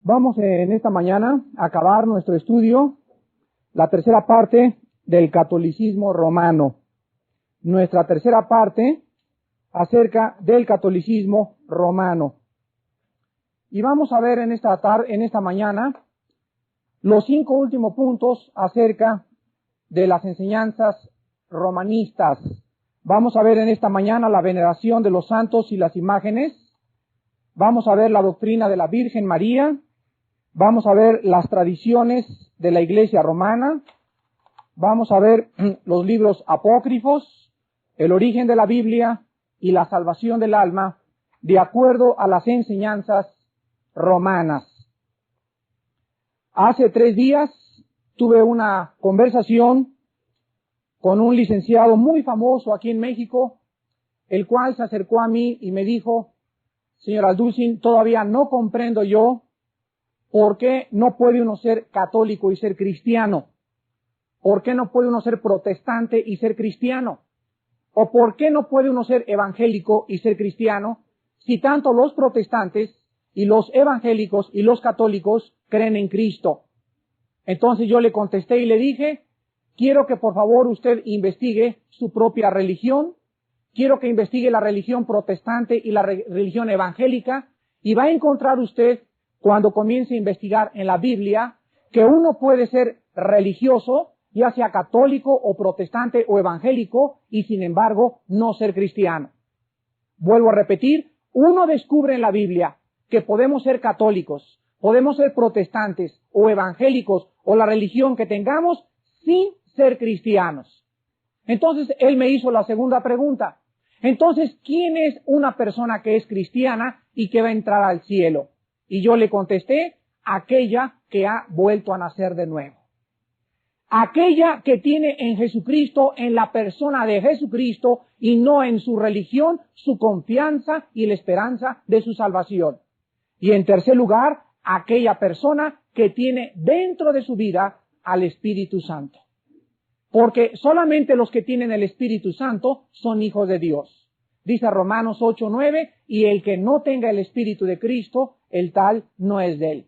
Vamos en esta mañana a acabar nuestro estudio, la tercera parte del catolicismo romano. Nuestra tercera parte acerca del catolicismo romano. Y vamos a ver en esta mañana los 5 últimos puntos acerca de las enseñanzas romanistas. Vamos a ver en esta mañana la veneración de los santos y las imágenes. Vamos a ver la doctrina de la Virgen María. Vamos a ver las tradiciones de la Iglesia romana. Vamos a ver los libros apócrifos, el origen de la Biblia y la salvación del alma de acuerdo a las enseñanzas romanas. Hace 3 días tuve una conversación con un licenciado muy famoso aquí en México, el cual se acercó a mí y me dijo: señor Alducin, todavía no comprendo yo por qué no puede uno ser católico y ser cristiano. ¿Por qué no puede uno ser protestante y ser cristiano? ¿O por qué no puede uno ser evangélico y ser cristiano si tanto los protestantes y los evangélicos y los católicos creen en Cristo? Entonces yo le contesté y le dije: quiero que por favor usted investigue su propia religión, quiero que investigue la religión protestante y la religión evangélica, y va a encontrar usted, cuando comience a investigar en la Biblia, que uno puede ser religioso, ya sea católico o protestante o evangélico, y sin embargo no ser cristiano. Vuelvo a repetir, uno descubre en la Biblia que podemos ser católicos, podemos ser protestantes o evangélicos o la religión que tengamos sin ser cristianos. Entonces él me hizo la segunda pregunta. Entonces, ¿quién es una persona que es cristiana y que va a entrar al cielo? Y yo le contesté: aquella que ha vuelto a nacer de nuevo. Aquella que tiene en Jesucristo, en la persona de Jesucristo, y no en su religión, su confianza y la esperanza de su salvación. Y en tercer lugar, aquella persona que tiene dentro de su vida al Espíritu Santo. Porque solamente los que tienen el Espíritu Santo son hijos de Dios. Dice Romanos 8:9, y el que no tenga el Espíritu de Cristo, el tal no es de él.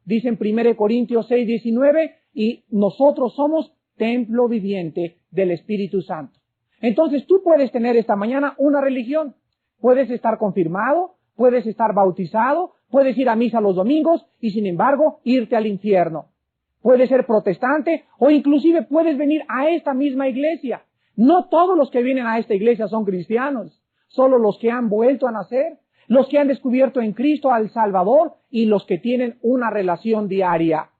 Dice en 1 Corintios 6:19, y nosotros somos templo viviente del Espíritu Santo. Entonces tú puedes tener esta mañana una religión. Puedes estar confirmado, puedes estar bautizado, puedes ir a misa los domingos y sin embargo irte al infierno. Puedes ser protestante o inclusive puedes venir a esta misma iglesia. No todos los que vienen a esta iglesia son cristianos, solo los que han vuelto a nacer, los que han descubierto en Cristo al Salvador y los que tienen una relación diaria,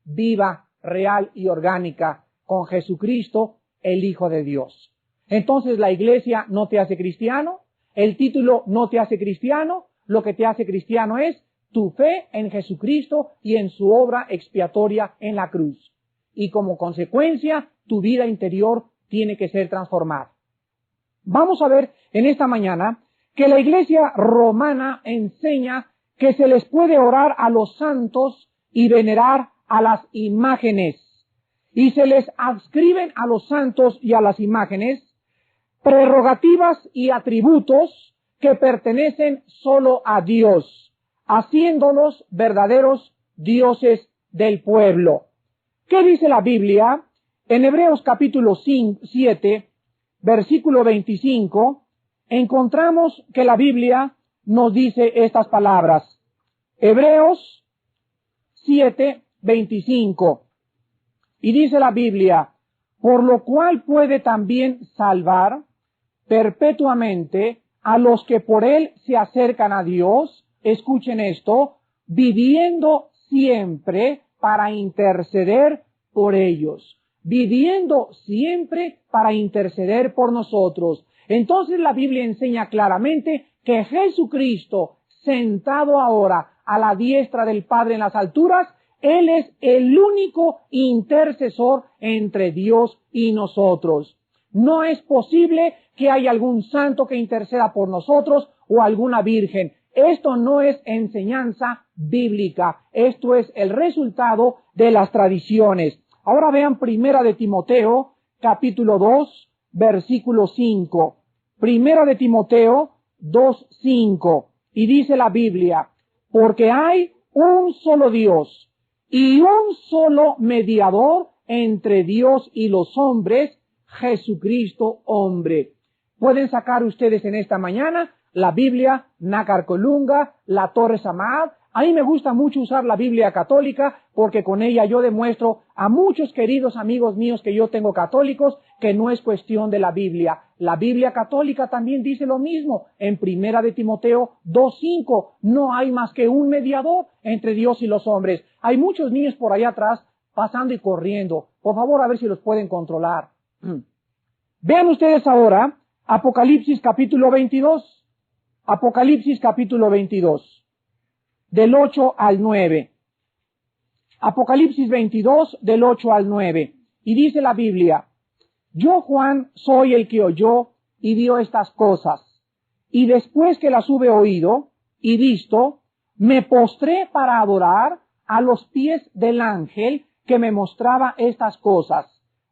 viva, real y orgánica con Jesucristo, el Hijo de Dios. Entonces la iglesia no te hace cristiano, el título no te hace cristiano, lo que te hace cristiano es tu fe en Jesucristo y en su obra expiatoria en la cruz. Y como consecuencia, tu vida interior tiene que ser transformada. Vamos a ver en esta mañana que la iglesia romana enseña que se les puede orar a los santos y venerar a las imágenes. Y se les adscriben a los santos y a las imágenes prerrogativas y atributos que pertenecen solo a Dios, haciéndolos verdaderos dioses del pueblo. ¿Qué dice la Biblia? En Hebreos capítulo 7, versículo 25, encontramos que la Biblia nos dice estas palabras. Hebreos 7, 25. Y dice la Biblia: por lo cual puede también salvar perpetuamente a los que por él se acercan a Dios. Escuchen esto: viviendo siempre para interceder por ellos. Viviendo siempre para interceder por nosotros. Entonces la Biblia enseña claramente que Jesucristo, sentado ahora a la diestra del Padre en las alturas, Él es el único intercesor entre Dios y nosotros. No es posible que haya algún santo que interceda por nosotros o alguna virgen. Esto no es enseñanza bíblica. Esto es el resultado de las tradiciones. Ahora vean 1 de Timoteo, capítulo 2, versículo 5. 1 de Timoteo 2:5. Y dice la Biblia: porque hay un solo Dios y un solo mediador entre Dios y los hombres, Jesucristo hombre. Pueden sacar ustedes en esta mañana la Biblia Nácar Colunga, la Torres Samad. A mí me gusta mucho usar la Biblia católica porque con ella yo demuestro a muchos queridos amigos míos que yo tengo católicos que no es cuestión de la Biblia. La Biblia católica también dice lo mismo en 1 de Timoteo 2:5. No hay más que un mediador entre Dios y los hombres. Hay muchos niños por allá atrás pasando y corriendo. Por favor, a ver si los pueden controlar. Vean ustedes ahora Apocalipsis capítulo 22. Apocalipsis capítulo 22. Del 8 al 9. Apocalipsis 22, del 8 al 9. Y dice la Biblia: Yo, Juan, soy el que oyó y vio estas cosas. Y después que las hube oído y visto, me postré para adorar a los pies del ángel que me mostraba estas cosas.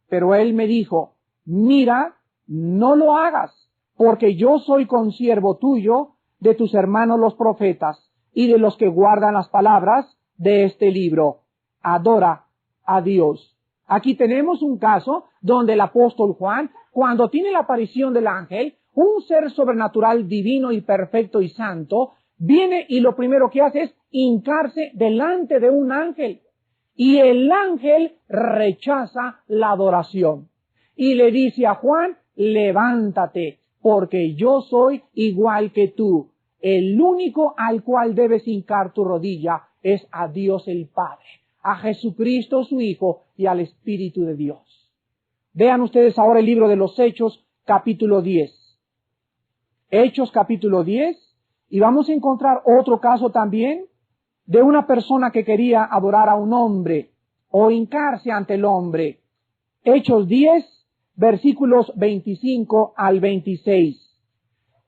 Pero él me dijo: Mira, no lo hagas, porque yo soy consiervo tuyo, de tus hermanos los profetas, y de los que guardan las palabras de este libro. Adora a Dios. Aquí tenemos un caso donde el apóstol Juan, cuando tiene la aparición del ángel, un ser sobrenatural divino y perfecto y santo, viene y lo primero que hace es hincarse delante de un ángel. Y el ángel rechaza la adoración. Y le dice a Juan: levántate, porque yo soy igual que tú. El único al cual debes hincar tu rodilla es a Dios el Padre, a Jesucristo su Hijo y al Espíritu de Dios. Vean ustedes ahora el libro de los Hechos, capítulo 10. Hechos, capítulo 10, y vamos a encontrar otro caso también de una persona que quería adorar a un hombre o hincarse ante el hombre. Hechos 10, versículos 25 al 26.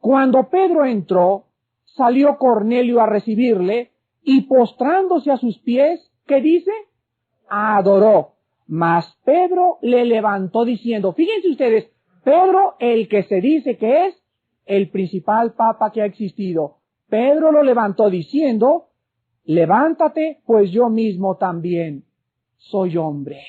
Cuando Pedro entró, salió Cornelio a recibirle y postrándose a sus pies, ¿qué dice? Adoró. Mas Pedro le levantó diciendo, fíjense ustedes, Pedro, el que se dice que es el principal papa que ha existido, Pedro lo levantó diciendo: levántate, pues yo mismo también soy hombre.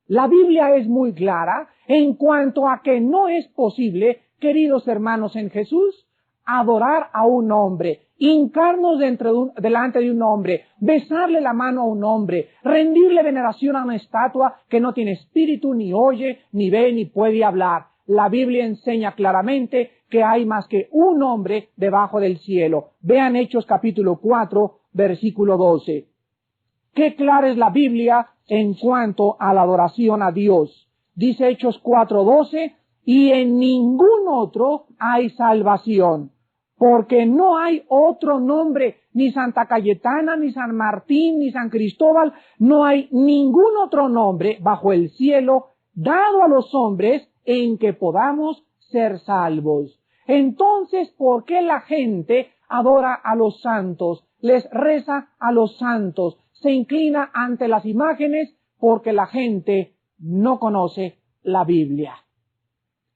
La Biblia es muy clara en cuanto a que no es posible, queridos hermanos en Jesús, adorar a un hombre, hincarnos delante de un hombre, besarle la mano a un hombre, rendirle veneración a una estatua que no tiene espíritu, ni oye, ni ve, ni puede hablar. La Biblia enseña claramente que hay más que un hombre debajo del cielo. Vean Hechos capítulo 4, versículo 12. Qué clara es la Biblia en cuanto a la adoración a Dios. Dice Hechos 4:12, y en ningún otro hay salvación, porque no hay otro nombre, ni Santa Cayetana, ni San Martín, ni San Cristóbal, no hay ningún otro nombre bajo el cielo dado a los hombres en que podamos ser salvos. Entonces, ¿por qué la gente adora a los santos, les reza a los santos, se inclina ante las imágenes? Porque la gente no conoce la Biblia.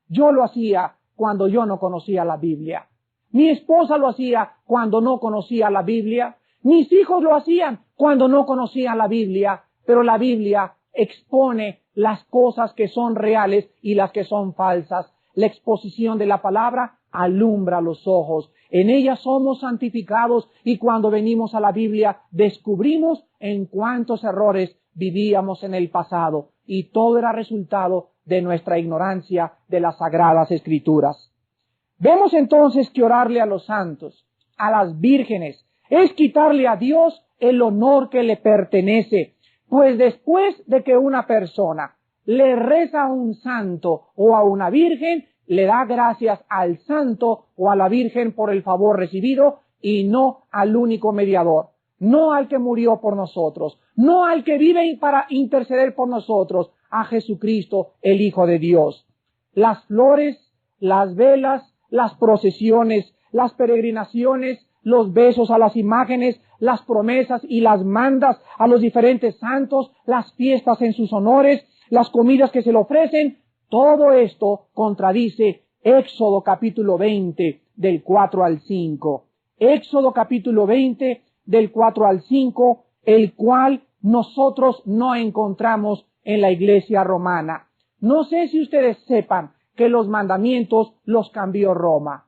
Yo lo hacía cuando yo no conocía la Biblia. Mi esposa lo hacía cuando no conocía la Biblia. Mis hijos lo hacían cuando no conocían la Biblia. Pero la Biblia expone las cosas que son reales y las que son falsas. La exposición de la palabra alumbra los ojos. En ella somos santificados y cuando venimos a la Biblia descubrimos en cuántos errores vivíamos en el pasado. Y todo era resultado de nuestra ignorancia de las Sagradas Escrituras. Vemos entonces que orarle a los santos, a las vírgenes, es quitarle a Dios el honor que le pertenece, pues después de que una persona le reza a un santo o a una virgen, le da gracias al santo o a la virgen por el favor recibido y no al único mediador, no al que murió por nosotros, no al que vive para interceder por nosotros, a Jesucristo, el Hijo de Dios. Las flores, las velas, las procesiones, las peregrinaciones, los besos a las imágenes, las promesas y las mandas a los diferentes santos, las fiestas en sus honores, las comidas que se le ofrecen, todo esto contradice Éxodo capítulo 20 del 4 al 5. Éxodo capítulo 20 del 4 al 5, el cual nosotros no encontramos en la iglesia romana. No sé si ustedes sepan que los mandamientos los cambió Roma.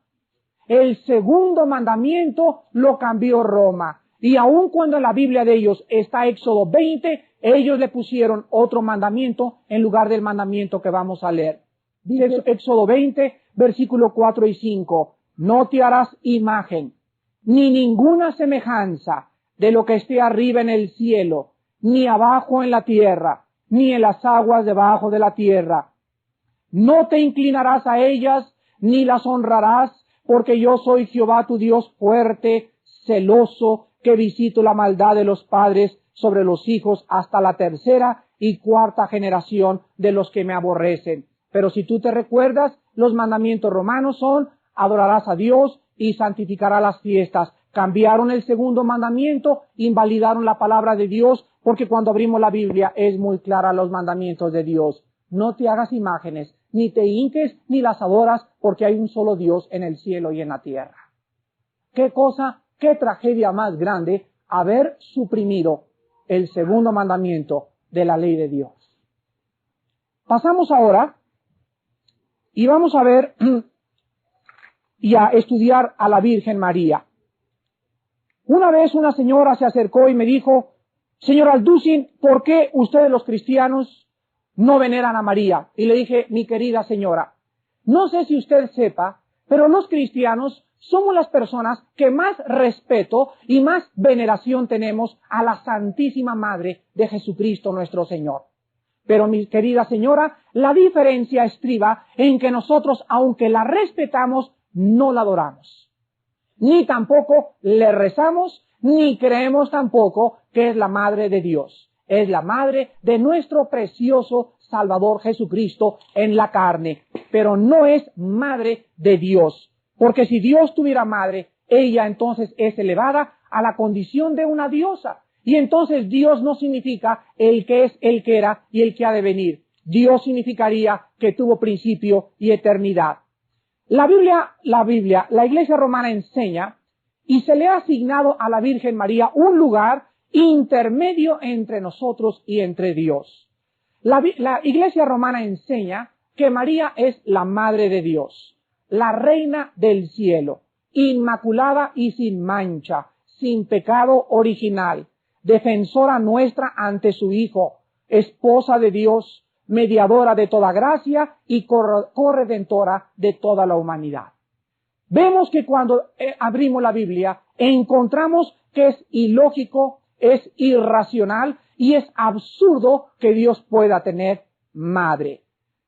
El segundo mandamiento lo cambió Roma. Y aun cuando en la Biblia de ellos está Éxodo 20, ellos le pusieron otro mandamiento en lugar del mandamiento que vamos a leer. Dice Éxodo 20, versículo 4 y 5. No te harás imagen, ni ninguna semejanza de lo que esté arriba en el cielo, ni abajo en la tierra, ni en las aguas debajo de la tierra. No te inclinarás a ellas, ni las honrarás, porque yo soy Jehová tu Dios fuerte, celoso, que visito la maldad de los padres sobre los hijos hasta la tercera y cuarta generación de los que me aborrecen. Pero si tú te recuerdas, los mandamientos romanos son: adorarás a Dios y santificarás las fiestas. Cambiaron el segundo mandamiento, invalidaron la palabra de Dios, porque cuando abrimos la Biblia es muy clara los mandamientos de Dios. No te hagas imágenes, ni te hinques, ni las adoras, porque hay un solo Dios en el cielo y en la tierra. ¿Qué cosa, qué tragedia más grande haber suprimido el segundo mandamiento de la ley de Dios? Pasamos ahora y vamos a ver y a estudiar a la Virgen María. Una vez una señora se acercó y me dijo: señor Alducin, ¿por qué ustedes los cristianos no veneran a María? Y le dije: mi querida señora, no sé si usted sepa, pero los cristianos somos las personas que más respeto y más veneración tenemos a la Santísima Madre de Jesucristo nuestro Señor. Pero mi querida señora, la diferencia estriba en que nosotros, aunque la respetamos, no la adoramos. Ni tampoco le rezamos, ni creemos tampoco que es la Madre de Dios. Es la Madre de nuestro precioso Salvador Jesucristo en la carne, pero no es Madre de Dios. Porque si Dios tuviera madre, ella entonces es elevada a la condición de una diosa. Y entonces Dios no significa el que es, el que era y el que ha de venir. Dios significaría que tuvo principio y eternidad. La Iglesia romana enseña y se le ha asignado a la Virgen María un lugar intermedio entre nosotros y entre Dios. La Iglesia romana enseña que María es la Madre de Dios, la Reina del cielo, inmaculada y sin mancha, sin pecado original, defensora nuestra ante su Hijo, esposa de Dios, mediadora de toda gracia y corredentora de toda la humanidad. Vemos que cuando abrimos la Biblia encontramos que es ilógico, es irracional y es absurdo que Dios pueda tener madre.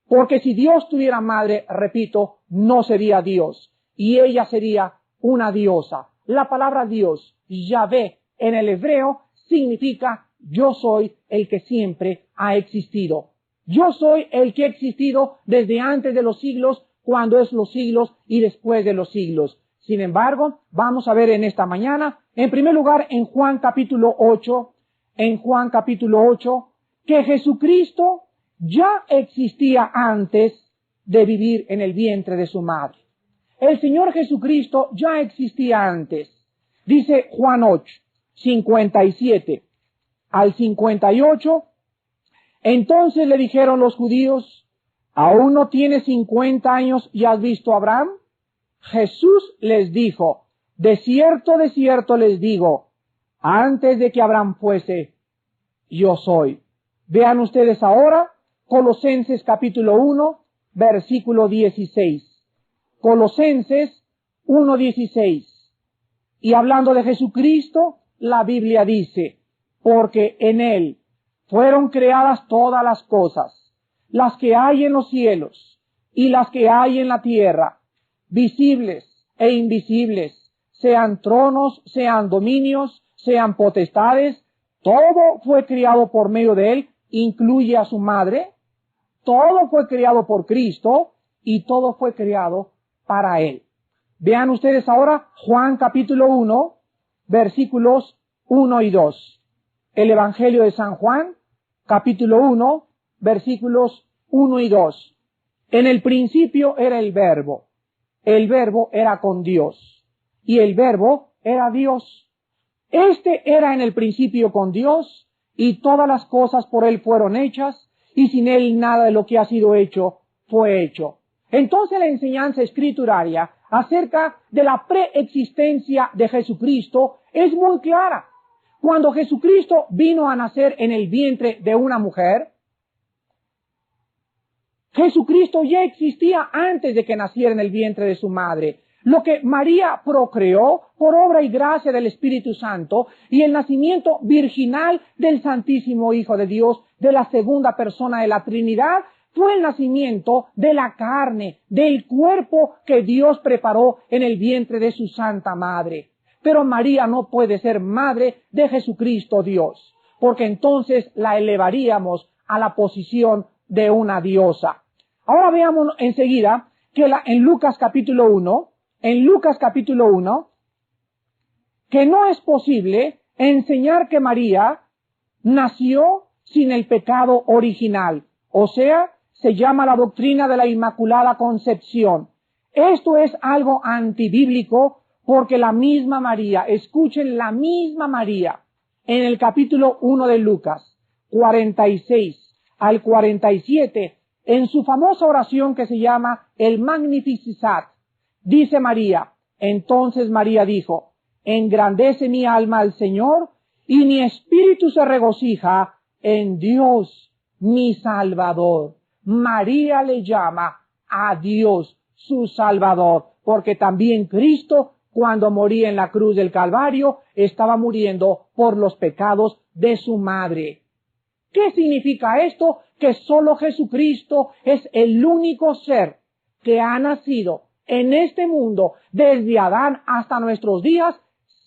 Porque si Dios tuviera madre, repito, no sería Dios y ella sería una diosa. La palabra Dios, Yahvé, en el hebreo significa yo soy el que siempre ha existido. Yo soy el que ha existido desde antes de los siglos, cuando es los siglos y después de los siglos. Sin embargo, vamos a ver en esta mañana, en primer lugar, en Juan capítulo 8, que Jesucristo ya existía antes de vivir en el vientre de su madre. El Señor Jesucristo ya existía antes. Dice Juan 8, 57 al 58. Entonces le dijeron los judíos: ¿aún no tienes 50 años y has visto a Abraham? Jesús les dijo: de cierto les digo, antes de que Abraham fuese, yo soy. Vean ustedes ahora Colosenses capítulo 1, versículo 16. Colosenses 1:16. Y hablando de Jesucristo, la Biblia dice: porque en Él fueron creadas todas las cosas, las que hay en los cielos y las que hay en la tierra, visibles e invisibles, sean tronos, sean dominios, sean potestades, todo fue creado por medio de Él, incluye a su madre, todo fue creado por Cristo y todo fue creado para Él. Vean ustedes ahora Juan capítulo 1, versículos 1 y 2. El Evangelio de San Juan, capítulo 1, versículos 1 y 2. En el principio era el Verbo era con Dios, y el Verbo era Dios. Este era en el principio con Dios, y todas las cosas por Él fueron hechas, y sin Él nada de lo que ha sido hecho fue hecho. Entonces la enseñanza escrituraria acerca de la preexistencia de Jesucristo es muy clara. Cuando Jesucristo vino a nacer en el vientre de una mujer, Jesucristo ya existía antes de que naciera en el vientre de su madre. Lo que María procreó por obra y gracia del Espíritu Santo y el nacimiento virginal del Santísimo Hijo de Dios, de la segunda persona de la Trinidad, fue el nacimiento de la carne, del cuerpo que Dios preparó en el vientre de su Santa Madre. Pero María no puede ser madre de Jesucristo Dios, porque entonces la elevaríamos a la posición de una diosa. Ahora veamos enseguida que en Lucas capítulo 1, que no es posible enseñar que María nació sin el pecado original, o sea, se llama la doctrina de la Inmaculada Concepción. Esto es algo antibíblico porque la misma María, escuchen, la misma María, en el capítulo 1 de Lucas, 46 al 47, en su famosa oración que se llama el Magnificat, dice María, entonces María dijo, engrandece mi alma al Señor y mi espíritu se regocija en Dios mi Salvador. María le llama a Dios su Salvador, porque también Cristo, cuando moría en la cruz del Calvario, estaba muriendo por los pecados de su madre. ¿Qué significa esto? Que solo Jesucristo es el único ser que ha nacido en este mundo, desde Adán hasta nuestros días,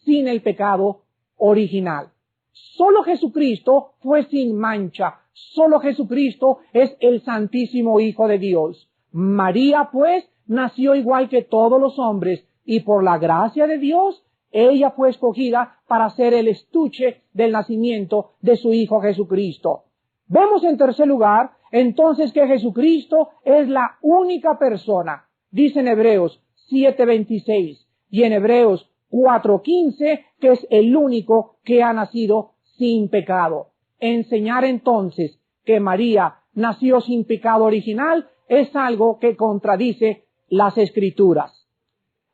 sin el pecado original. Solo Jesucristo fue sin mancha. Solo Jesucristo es el Santísimo Hijo de Dios. María, pues, nació igual que todos los hombres, y por la gracia de Dios, ella fue escogida para ser el estuche del nacimiento de su Hijo Jesucristo. Vemos en tercer lugar, entonces, que Jesucristo es la única persona, dice en Hebreos 7:26 y en Hebreos 4:15, que es el único que ha nacido sin pecado. Enseñar entonces que María nació sin pecado original es algo que contradice las Escrituras.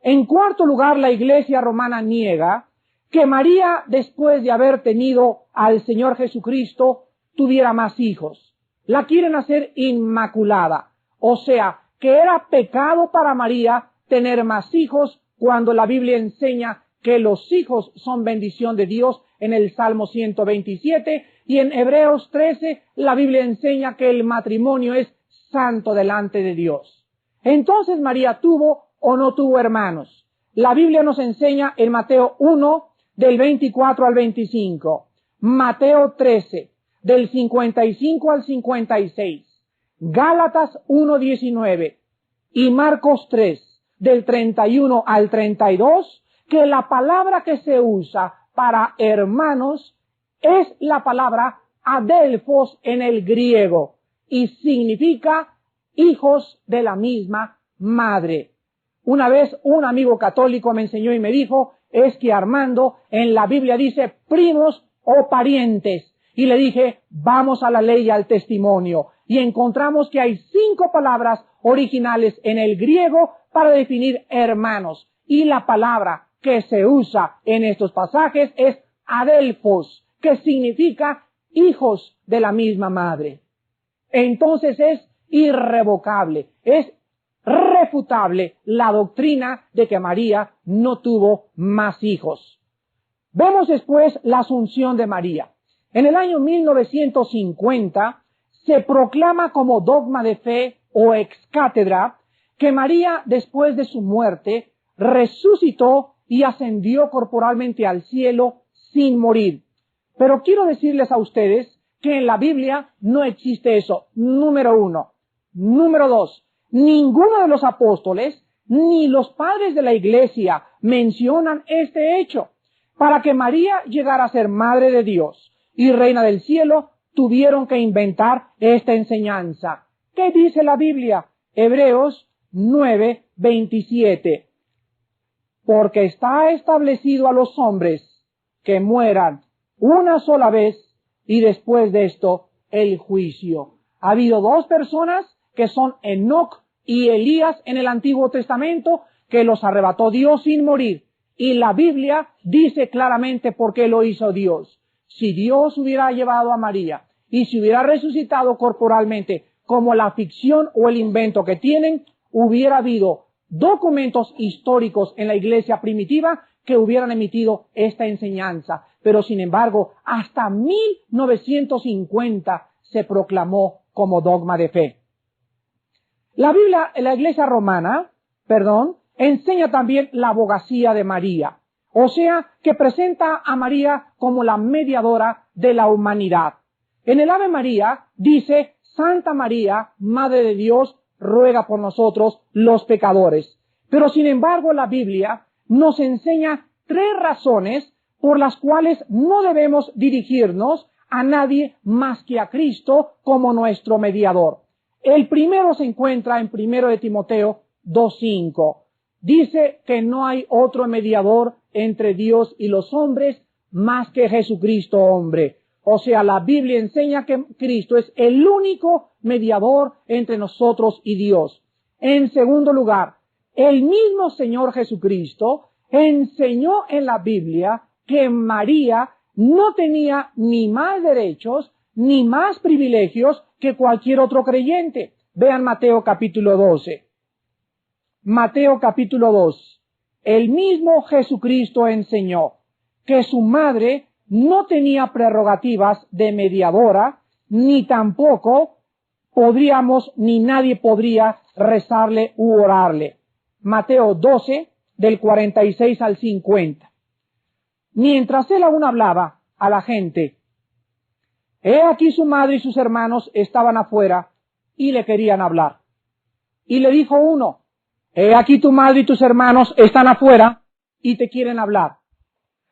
En cuarto lugar, la Iglesia romana niega que María, después de haber tenido al Señor Jesucristo, tuviera más hijos. La quieren hacer inmaculada, o sea, que era pecado para María tener más hijos cuando la Biblia enseña que los hijos son bendición de Dios en el Salmo 127 y en Hebreos 13 la Biblia enseña que el matrimonio es santo delante de Dios. Entonces María tuvo o no tuvo hermanos. La Biblia nos enseña en Mateo 1 del 24 al 25, Mateo 13 del 55 al 56, Gálatas 1:19 y Marcos 3 del 31 al 32, que la palabra que se usa para hermanos es la palabra adelphos en el griego y significa hijos de la misma madre. Una vez un amigo católico me enseñó y me dijo, es que Armando en la Biblia dice primos o parientes. Y le dije, vamos a la ley y al testimonio. Y encontramos que hay 5 palabras originales en el griego para definir hermanos. Y la palabra que se usa en estos pasajes es adelphos, que significa hijos de la misma madre. Entonces es irrevocable, es refutable la doctrina de que María no tuvo más hijos. Vemos después la asunción de María. En el año 1950 se proclama como dogma de fe o ex cátedra que María, después de su muerte, resucitó y ascendió corporalmente al cielo sin morir. Pero quiero decirles a ustedes que en la Biblia no existe eso, número 1. Número 2, ninguno de los apóstoles ni los padres de la Iglesia mencionan este hecho. Para que María llegara a ser Madre de Dios y Reina del Cielo, tuvieron que inventar esta enseñanza. ¿Qué dice la Biblia? Hebreos 9:27. Porque está establecido a los hombres que mueran una sola vez y después de esto el juicio. Ha habido dos personas que son Enoc y Elías en el Antiguo Testamento que los arrebató Dios sin morir. Y la Biblia dice claramente por qué lo hizo Dios. Si Dios hubiera llevado a María y si hubiera resucitado corporalmente como la ficción o el invento que tienen, hubiera habido documentos históricos en la iglesia primitiva que hubieran emitido esta enseñanza. Pero sin embargo, hasta 1950 se proclamó como dogma de fe. La Biblia, la iglesia romana, enseña también la abogacía de María. O sea, que presenta a María como la mediadora de la humanidad. En el Ave María dice, Santa María, Madre de Dios, ruega por nosotros los pecadores. Pero sin embargo la Biblia nos enseña 3 razones por las cuales no debemos dirigirnos a nadie más que a Cristo como nuestro mediador. El primero se encuentra en 1 de Timoteo 2:5. Dice que no hay otro mediador entre Dios y los hombres más que Jesucristo hombre. O sea, la Biblia enseña que Cristo es el único mediador entre nosotros y Dios. En segundo lugar, el mismo Señor Jesucristo enseñó en la Biblia que María no tenía ni más derechos ni más privilegios que cualquier otro creyente. Vean Mateo capítulo 12. Mateo capítulo 2. El mismo Jesucristo enseñó que su madre no tenía prerrogativas de mediadora, ni tampoco ni nadie podría rezarle u orarle. Mateo 12, del 46 al 50. Mientras él aún hablaba a la gente, he aquí su madre y sus hermanos estaban afuera y le querían hablar. Y le dijo uno, he aquí tu madre y tus hermanos están afuera y te quieren hablar.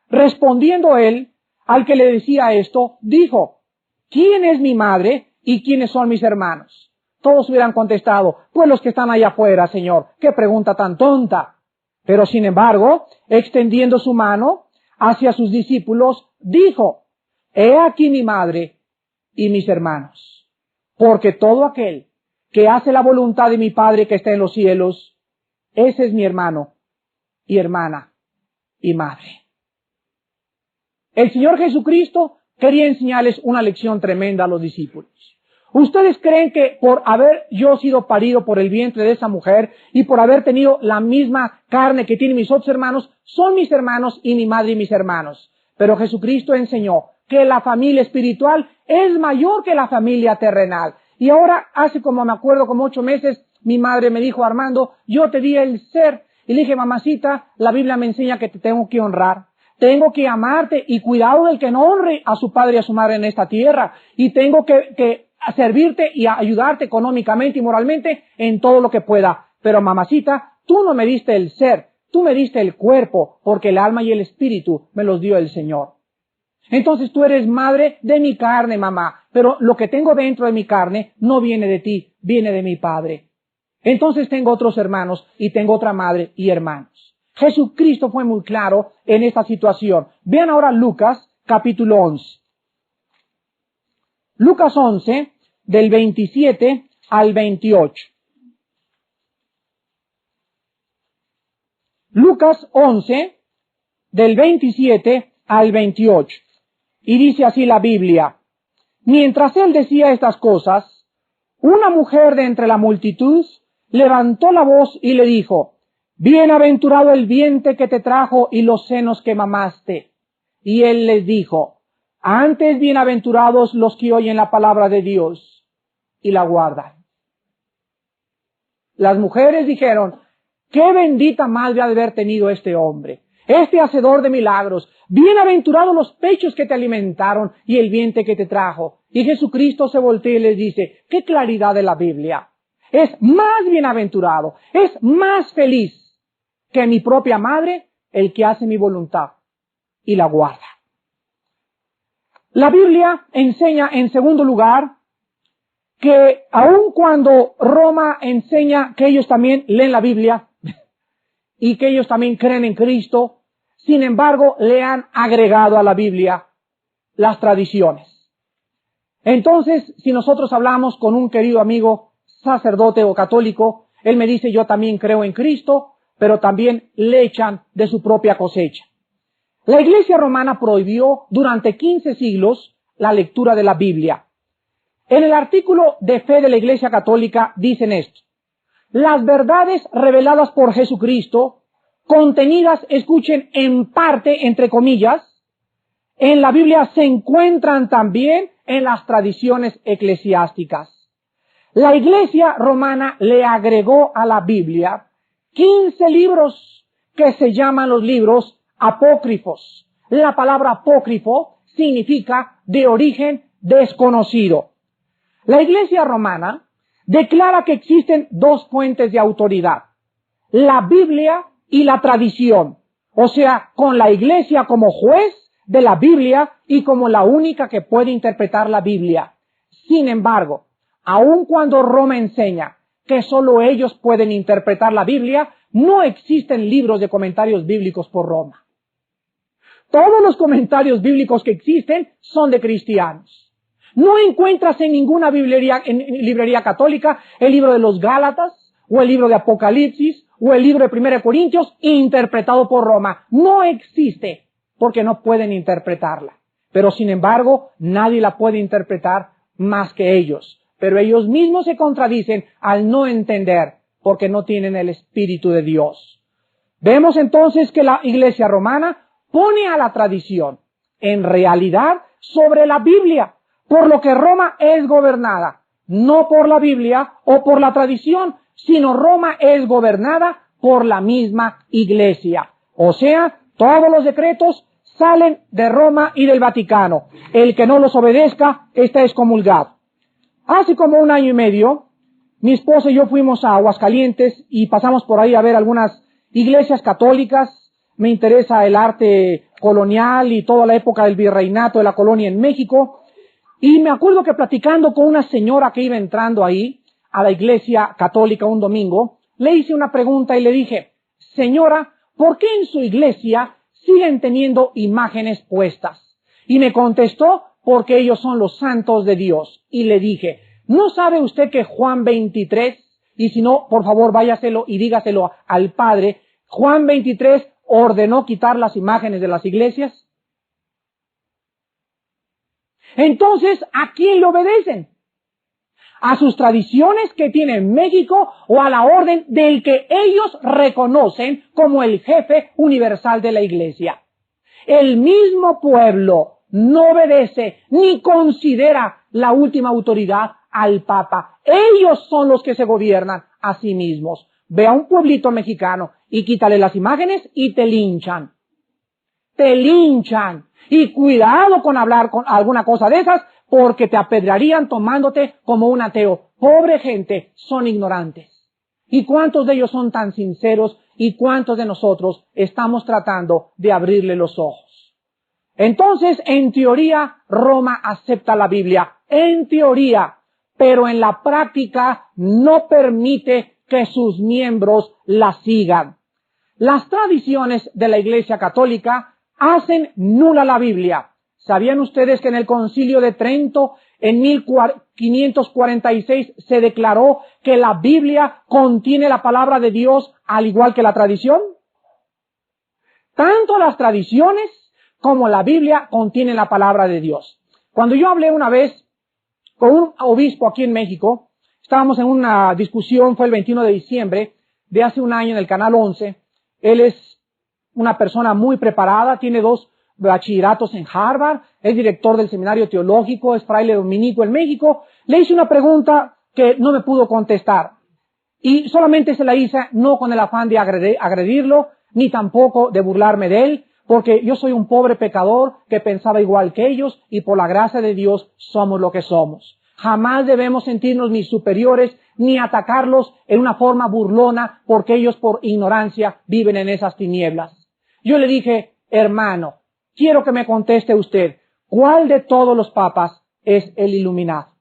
Respondiendo él, al que le decía esto, dijo, ¿quién es mi madre y quiénes son mis hermanos? Todos hubieran contestado, pues los que están allá afuera, Señor. ¡Qué pregunta tan tonta! Pero sin embargo, extendiendo su mano hacia sus discípulos, dijo, he aquí mi madre y mis hermanos. Porque todo aquel que hace la voluntad de mi Padre que está en los cielos, ese es mi hermano y hermana y madre. El Señor Jesucristo quería enseñarles una lección tremenda a los discípulos. ¿Ustedes creen que por haber yo sido parido por el vientre de esa mujer y por haber tenido la misma carne que tienen mis otros hermanos, son mis hermanos y mi madre y mis hermanos? Pero Jesucristo enseñó que la familia espiritual es mayor que la familia terrenal. Y ahora, hace como me acuerdo, como 8 meses, mi madre me dijo, Armando, yo te di el ser. Y le dije, mamacita, la Biblia me enseña que te tengo que honrar. Tengo que amarte y cuidado del que no honre a su padre y a su madre en esta tierra. Y tengo que servirte y ayudarte económicamente y moralmente en todo lo que pueda. Pero mamacita, tú no me diste el ser, tú me diste el cuerpo, porque el alma y el espíritu me los dio el Señor. Entonces tú eres madre de mi carne, mamá, pero lo que tengo dentro de mi carne no viene de ti, viene de mi Padre. Entonces tengo otros hermanos y tengo otra madre y hermanos. Jesucristo fue muy claro en esta situación. Vean ahora Lucas capítulo 11. Lucas 11, del 27 al 28. Lucas 11, del 27 al 28. Y dice así la Biblia. Mientras él decía estas cosas, una mujer de entre la multitud levantó la voz y le dijo, bienaventurado el vientre que te trajo y los senos que mamaste. Y él les dijo, antes bienaventurados los que oyen la palabra de Dios y la guardan. Las mujeres dijeron, qué bendita madre ha de haber tenido este hombre, este hacedor de milagros. Bienaventurados los pechos que te alimentaron y el vientre que te trajo. Y Jesucristo se voltea y les dice, qué claridad de la Biblia. Es más bienaventurado, es más feliz que mi propia madre el que hace mi voluntad y la guarda. La Biblia enseña en segundo lugar que aun cuando Roma enseña que ellos también leen la Biblia y que ellos también creen en Cristo, Sin embargo, le han agregado a la Biblia las tradiciones. Entonces, si nosotros hablamos con un querido amigo sacerdote o católico, él me dice, yo también creo en Cristo, pero también le echan de su propia cosecha. La Iglesia romana prohibió durante 15 siglos la lectura de la Biblia. En el artículo de fe de la Iglesia Católica dicen esto: las verdades reveladas por Jesucristo, contenidas, escuchen, en parte, entre comillas, en la Biblia se encuentran también en las tradiciones eclesiásticas. La Iglesia romana le agregó a la Biblia 15 libros que se llaman los libros apócrifos. La palabra apócrifo significa de origen desconocido. La Iglesia romana declara que existen dos fuentes de autoridad: la Biblia y la tradición. O sea, con la Iglesia como juez de la Biblia y como la única que puede interpretar la Biblia. Sin embargo, aun cuando Roma enseña que solo ellos pueden interpretar la Biblia, no existen libros de comentarios bíblicos por Roma. Todos los comentarios bíblicos que existen son de cristianos. No encuentras en ninguna librería católica el libro de los Gálatas, o el libro de Apocalipsis, o el libro de 1 Corintios interpretado por Roma. No existe, porque no pueden interpretarla. Pero sin embargo, nadie la puede interpretar más que ellos. Pero ellos mismos se contradicen al no entender, porque no tienen el Espíritu de Dios. Vemos entonces que la Iglesia romana pone a la tradición, en realidad, sobre la Biblia, por lo que Roma es gobernada, no por la Biblia o por la tradición, sino Roma es gobernada por la misma Iglesia. O sea, todos los decretos salen de Roma y del Vaticano. El que no los obedezca está excomulgado. Hace como 1 año y medio, mi esposa y yo fuimos a Aguascalientes y pasamos por ahí a ver algunas iglesias católicas. Me interesa el arte colonial y toda la época del virreinato de la colonia en México. Y me acuerdo que platicando con una señora que iba entrando ahí a la iglesia católica un domingo, le hice una pregunta y le dije: señora, ¿por qué en su iglesia siguen teniendo imágenes puestas? Y me contestó: porque ellos son los santos de Dios. Y le dije: ¿no sabe usted que Juan 23, y si no, por favor váyaselo y dígaselo al Padre, Juan 23 ordenó quitar las imágenes de las iglesias? Entonces, ¿a quién le obedecen? ¿A sus tradiciones que tiene México o a la orden del que ellos reconocen como el jefe universal de la iglesia? El mismo pueblo no obedece ni considera la última autoridad al Papa. Ellos son los que se gobiernan a sí mismos. Ve a un pueblito mexicano y quítale las imágenes y te linchan. Te linchan. Y cuidado con hablar con alguna cosa de esas, porque te apedrearían tomándote como un ateo. Pobre gente, son ignorantes. ¿Y cuántos de ellos son tan sinceros? ¿Y cuántos de nosotros estamos tratando de abrirle los ojos? Entonces, en teoría, Roma acepta la Biblia. En teoría. Pero en la práctica no permite que sus miembros la sigan. Las tradiciones de la Iglesia Católica hacen nula la Biblia. ¿Sabían ustedes que en el Concilio de Trento, en 1546, se declaró que la Biblia contiene la palabra de Dios al igual que la tradición? Tanto las tradiciones como la Biblia contienen la palabra de Dios. Cuando yo hablé una vez con un obispo aquí en México, estábamos en una discusión, fue el 21 de diciembre de hace un año en el Canal 11, él es una persona muy preparada, tiene 2 bachilleratos en Harvard, es director del seminario teológico, es fraile dominico en México. Le hice una pregunta que no me pudo contestar. Y solamente se la hice no con el afán de agredirlo, ni tampoco de burlarme de él, porque yo soy un pobre pecador que pensaba igual que ellos y por la gracia de Dios somos lo que somos. Jamás debemos sentirnos ni superiores ni atacarlos en una forma burlona porque ellos por ignorancia viven en esas tinieblas. Yo le dije: hermano, quiero que me conteste usted, ¿cuál de todos los papas es el iluminado?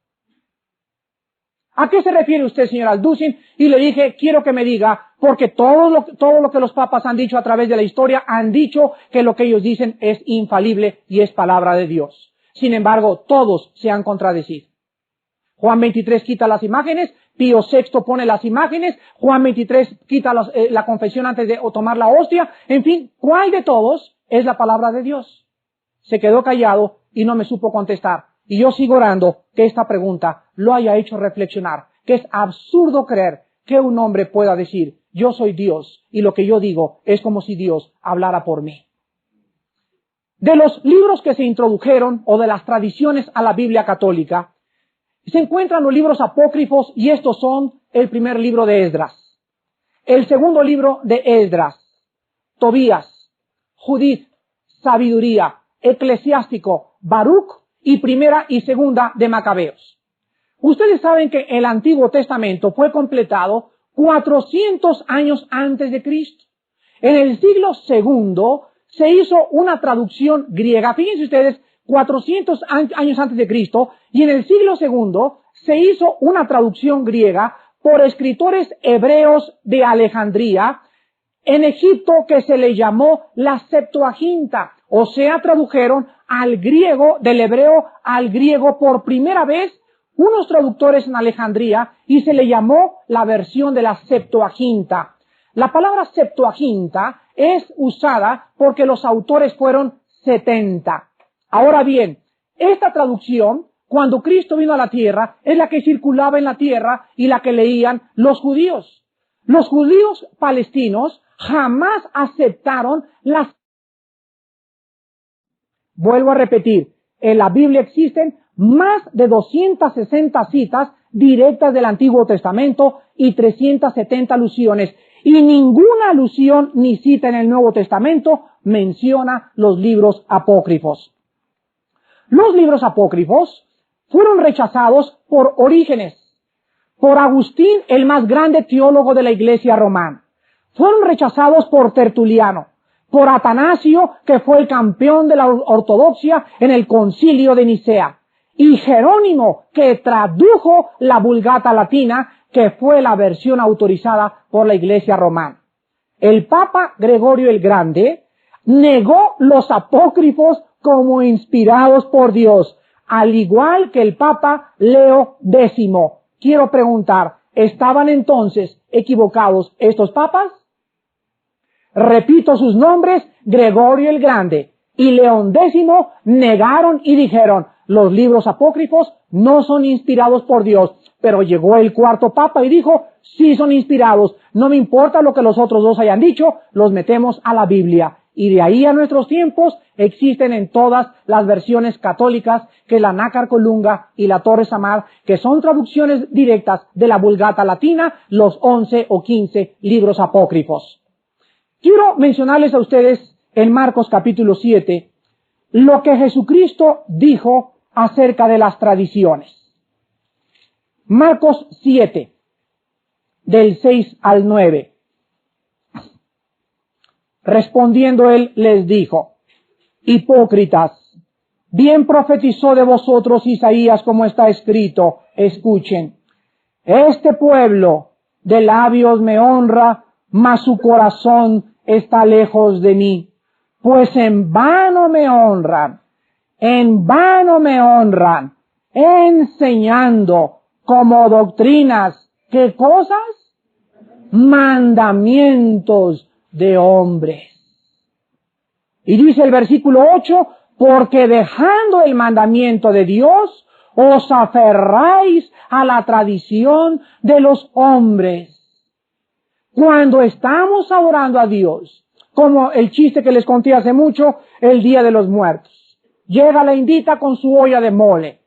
¿A qué se refiere usted, señor Alducin? Y le dije, quiero que me diga, porque todo lo que los papas han dicho a través de la historia, han dicho que lo que ellos dicen es infalible y es palabra de Dios. Sin embargo, todos se han contradecido. Juan 23 quita las imágenes, Pío VI pone las imágenes, Juan 23 quita la confesión antes de tomar la hostia. En fin, ¿cuál de todos es la palabra de Dios? Se quedó callado y no me supo contestar. Y yo sigo orando que esta pregunta lo haya hecho reflexionar, que es absurdo creer que un hombre pueda decir, yo soy Dios y lo que yo digo es como si Dios hablara por mí. De los libros que se introdujeron o de las tradiciones a la Biblia católica, se encuentran los libros apócrifos y estos son el primer libro de Esdras, el segundo libro de Esdras, Tobías, Judith, Sabiduría, Eclesiástico, Baruch y primera y segunda de Macabeos. Ustedes saben que el Antiguo Testamento fue completado 400 años antes de Cristo. En el siglo segundo se hizo una traducción griega. Fíjense ustedes, 400 años antes de Cristo, y en el siglo segundo se hizo una traducción griega por escritores hebreos de Alejandría en Egipto que se le llamó la Septuaginta, o sea, tradujeron al griego, del hebreo al griego por primera vez unos traductores en Alejandría y se le llamó la versión de la Septuaginta. La palabra Septuaginta es usada porque los autores fueron 70. Ahora bien, esta traducción, cuando Cristo vino a la tierra, es la que circulaba en la tierra y la que leían los judíos. Los judíos palestinos jamás aceptaron las... Vuelvo a repetir, en la Biblia existen más de 260 citas directas del Antiguo Testamento y 370 alusiones. Y ninguna alusión ni cita en el Nuevo Testamento menciona los libros apócrifos. Los libros apócrifos fueron rechazados por Orígenes, por Agustín, el más grande teólogo de la Iglesia romana. Fueron rechazados por Tertuliano, por Atanasio, que fue el campeón de la ortodoxia en el concilio de Nicea, y Jerónimo, que tradujo la Vulgata latina, que fue la versión autorizada por la Iglesia romana. El Papa Gregorio el Grande negó los apócrifos como inspirados por Dios, al igual que el Papa Leo X. Quiero preguntar, ¿estaban entonces equivocados estos papas? Repito sus nombres, Gregorio el Grande y León X negaron y dijeron, los libros apócrifos no son inspirados por Dios. Pero llegó el cuarto papa y dijo, sí son inspirados, no me importa lo que los otros dos hayan dicho, los metemos a la Biblia. Y de ahí a nuestros tiempos existen en todas las versiones católicas, que es la Nácar Colunga y la Torres Samar, que son traducciones directas de la Vulgata latina, los 11 o 15 libros apócrifos. Quiero mencionarles a ustedes en Marcos capítulo 7 lo que Jesucristo dijo acerca de las tradiciones. Marcos 7, del 6 al 9. Respondiendo él, les dijo, hipócritas, bien profetizó de vosotros Isaías como está escrito, escuchen, este pueblo de labios me honra, mas su corazón está lejos de mí, pues en vano me honran, enseñando como doctrinas, ¿qué cosas? Mandamientos de hombres. Y dice el versículo 8, porque dejando el mandamiento de Dios, os aferráis a la tradición de los hombres. Cuando estamos adorando a Dios, como el chiste que les conté hace mucho, el Día de los Muertos, llega la indita con su olla de mole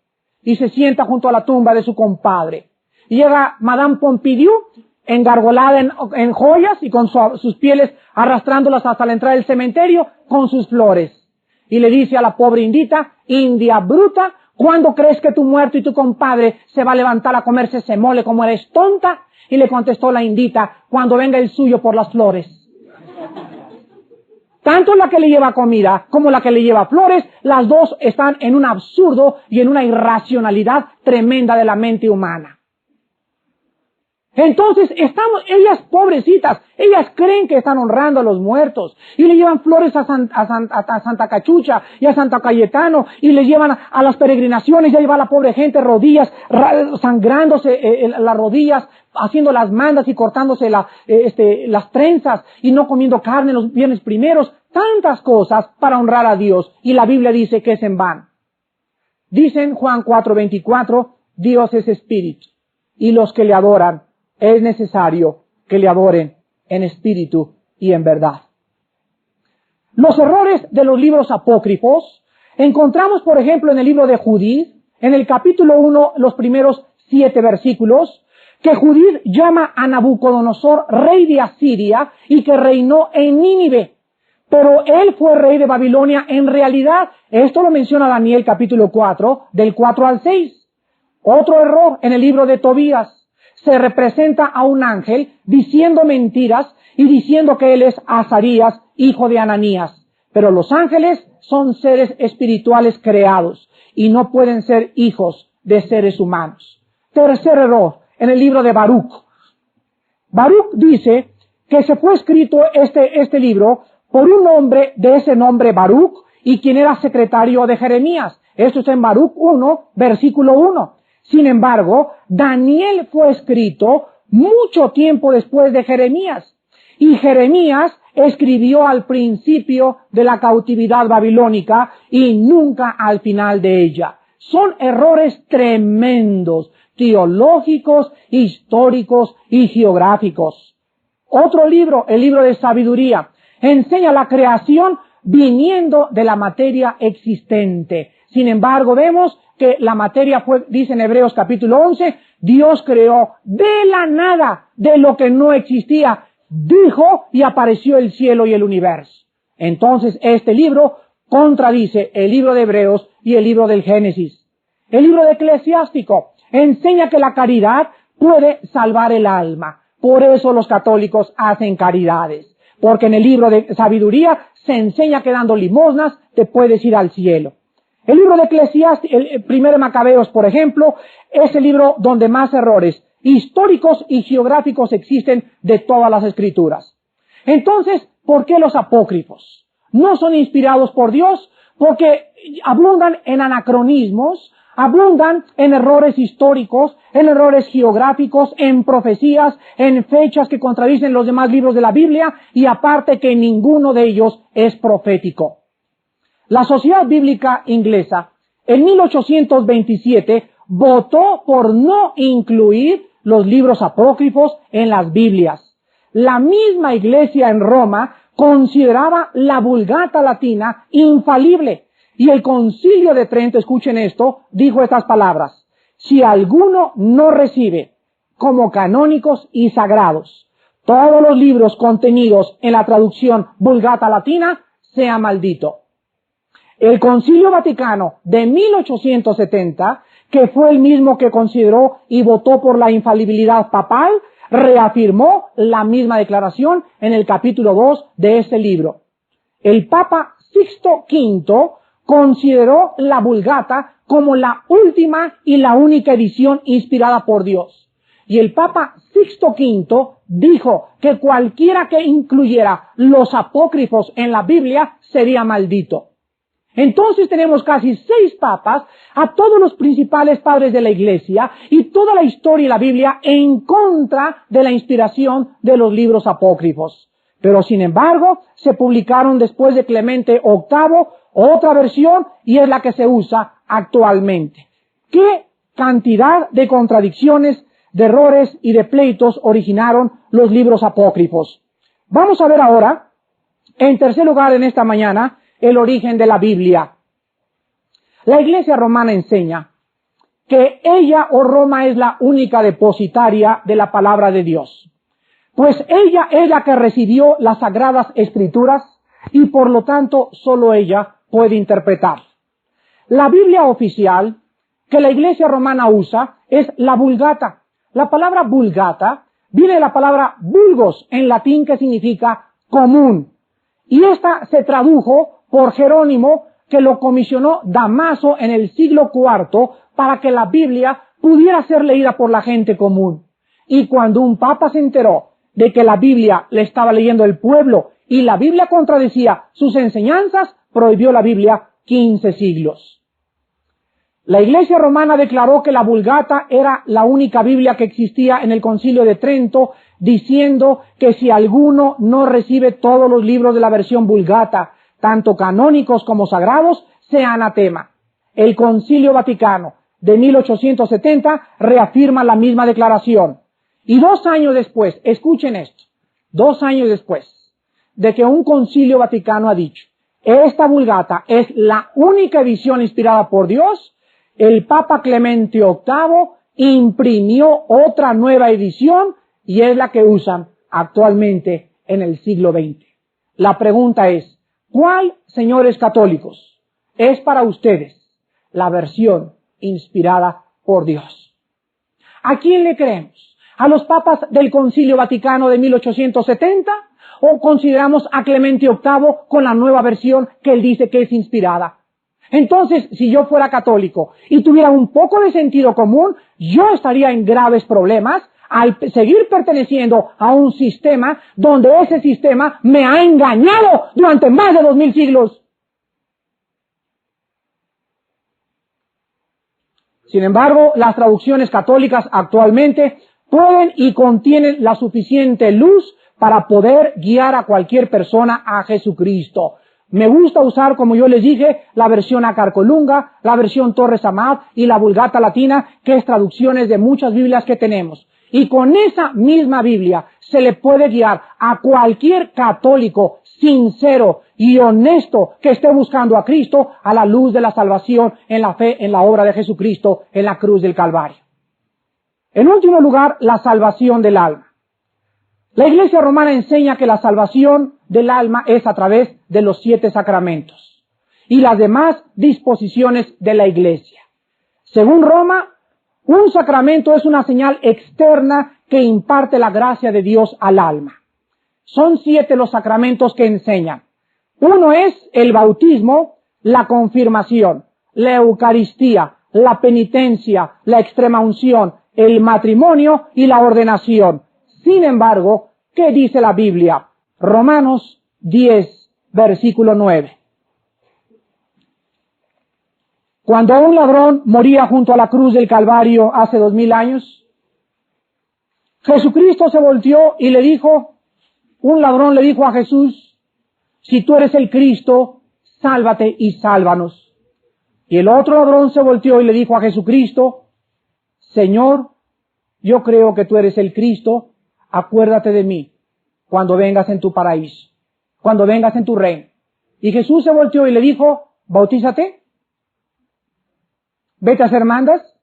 y se sienta junto a la tumba de su compadre. Y llega Madame Pompidou, engargolada en joyas y con sus pieles arrastrándolas hasta la entrada del cementerio con sus flores. Y le dice a la pobre indita, india bruta, ¿cuándo crees que tu muerto y tu compadre se va a levantar a comerse ese mole como eres tonta? Y le contestó la indita, cuando venga el suyo por las flores. Tanto la que le lleva comida como la que le lleva flores, las dos están en un absurdo y en una irracionalidad tremenda de la mente humana. Entonces ellas pobrecitas, ellas creen que están honrando a los muertos y le llevan flores a Santa Cachucha y a Santa Cayetano y le llevan a las peregrinaciones, ya lleva la pobre gente rodillas, sangrándose las rodillas, haciendo las mandas y cortándose las trenzas y no comiendo carne los viernes primeros, tantas cosas para honrar a Dios, y la Biblia dice que es en vano. Dice en Juan 4:24, Dios es espíritu y los que le adoran es necesario que le adoren en espíritu y en verdad. Los errores de los libros apócrifos encontramos, por ejemplo, en el libro de Judith, en el capítulo 1, los primeros 7 versículos, que Judith llama a Nabucodonosor rey de Asiria y que reinó en Nínive. Pero él fue rey de Babilonia en realidad. Esto lo menciona Daniel capítulo 4, del 4 al 6. Otro error en el libro de Tobías. Se representa a un ángel diciendo mentiras y diciendo que él es Azarías, hijo de Ananías. Pero los ángeles son seres espirituales creados y no pueden ser hijos de seres humanos. Tercer error, en el libro de Baruch. Baruch dice que se fue escrito este libro por un hombre de ese nombre Baruch y quien era secretario de Jeremías. Esto está en Baruch 1, versículo 1. Sin embargo, Daniel fue escrito mucho tiempo después de Jeremías. Y Jeremías escribió al principio de la cautividad babilónica y nunca al final de ella. Son errores tremendos, teológicos, históricos y geográficos. Otro libro, el libro de Sabiduría, enseña la creación viniendo de la materia existente. Sin embargo, vemos que la materia fue, dice en Hebreos capítulo 11, Dios creó de la nada, de lo que no existía. Dijo y apareció el cielo y el universo. Entonces este libro contradice el libro de Hebreos y el libro del Génesis. El libro de Eclesiástico enseña que la caridad puede salvar el alma. Por eso los católicos hacen caridades. Porque en el libro de Sabiduría se enseña que dando limosnas te puedes ir al cielo. El libro de Eclesiástico, el primero Macabeos, por ejemplo, es el libro donde más errores históricos y geográficos existen de todas las escrituras. Entonces, ¿por qué los apócrifos? ¿No son inspirados por Dios? Porque abundan en anacronismos, abundan en errores históricos, en errores geográficos, en profecías, en fechas que contradicen los demás libros de la Biblia, y aparte que ninguno de ellos es profético. La Sociedad Bíblica Inglesa en 1827 votó por no incluir los libros apócrifos en las Biblias. La misma Iglesia en Roma consideraba la Vulgata latina infalible, y el Concilio de Trento, escuchen esto, dijo estas palabras: si alguno no recibe como canónicos y sagrados todos los libros contenidos en la traducción Vulgata latina, sea maldito. El Concilio Vaticano de 1870, que fue el mismo que consideró y votó por la infalibilidad papal, reafirmó la misma declaración en el capítulo 2 de este libro. El Papa Sixto V consideró la Vulgata como la última y la única edición inspirada por Dios. Y el Papa Sixto V dijo que cualquiera que incluyera los apócrifos en la Biblia sería maldito. Entonces tenemos casi 6 papas, a todos los principales padres de la Iglesia y toda la historia y la Biblia en contra de la inspiración de los libros apócrifos. Pero sin embargo, se publicaron después de Clemente VIII otra versión y es la que se usa actualmente. ¿Qué cantidad de contradicciones, de errores y de pleitos originaron los libros apócrifos? Vamos a ver ahora, en tercer lugar en esta mañana, el origen de la Biblia. La Iglesia romana enseña que ella o Roma es la única depositaria de la palabra de Dios, pues ella es la que recibió las sagradas escrituras y por lo tanto solo ella puede interpretar. La Biblia oficial que la Iglesia romana usa es la Vulgata. La palabra Vulgata viene de la palabra vulgos en latín, que significa común, y esta se tradujo por Jerónimo, que lo comisionó Damaso en el siglo IV para que la Biblia pudiera ser leída por la gente común. Y cuando un papa se enteró de que la Biblia le estaba leyendo el pueblo y la Biblia contradecía sus enseñanzas, prohibió la Biblia 15 siglos. La Iglesia romana declaró que la Vulgata era la única Biblia que existía en el Concilio de Trento, diciendo que si alguno no recibe todos los libros de la versión Vulgata, tanto canónicos como sagrados, sea anatema. El Concilio Vaticano de 1870 reafirma la misma declaración. Y 2 años después, escuchen esto, 2 años después de que un Concilio Vaticano ha dicho, esta Vulgata es la única edición inspirada por Dios, el Papa Clemente VIII imprimió otra nueva edición y es la que usan actualmente en el siglo XX. La pregunta es, ¿cuál, señores católicos, es para ustedes la versión inspirada por Dios? ¿A quién le creemos? ¿A los papas del Concilio Vaticano de 1870? ¿O consideramos a Clemente VIII con la nueva versión que él dice que es inspirada? Entonces, si yo fuera católico y tuviera un poco de sentido común, yo estaría en graves problemas al seguir perteneciendo a un sistema donde ese sistema me ha engañado durante más de 2000 siglos. Sin embargo, las traducciones católicas actualmente pueden y contienen la suficiente luz para poder guiar a cualquier persona a Jesucristo. Me gusta usar, como yo les dije, la versión Acarcolunga, la versión Torres Amat y la Vulgata Latina, que es traducciones de muchas Biblias que tenemos. Y con esa misma Biblia se le puede guiar a cualquier católico sincero y honesto que esté buscando a Cristo a la luz de la salvación en la fe en la obra de Jesucristo en la cruz del Calvario. En último lugar, la salvación del alma. La Iglesia romana enseña que la salvación del alma es a través de los 7 sacramentos y las demás disposiciones de la Iglesia. Según Roma, un sacramento es una señal externa que imparte la gracia de Dios al alma. Son 7 los sacramentos que enseñan. Uno es el bautismo, la confirmación, la Eucaristía, la penitencia, la extrema unción, el matrimonio y la ordenación. Sin embargo, ¿qué dice la Biblia? Romanos 10, versículo 9. Cuando un ladrón moría junto a la cruz del Calvario hace 2000 años, Jesucristo se volteó y le dijo, un ladrón le dijo a Jesús, si tú eres el Cristo, sálvate y sálvanos. Y el otro ladrón se volteó y le dijo a Jesucristo, Señor, yo creo que tú eres el Cristo, acuérdate de mí cuando vengas en tu paraíso, cuando vengas en tu reino. Y Jesús se volteó y le dijo, bautízate, vete a hacer mandas,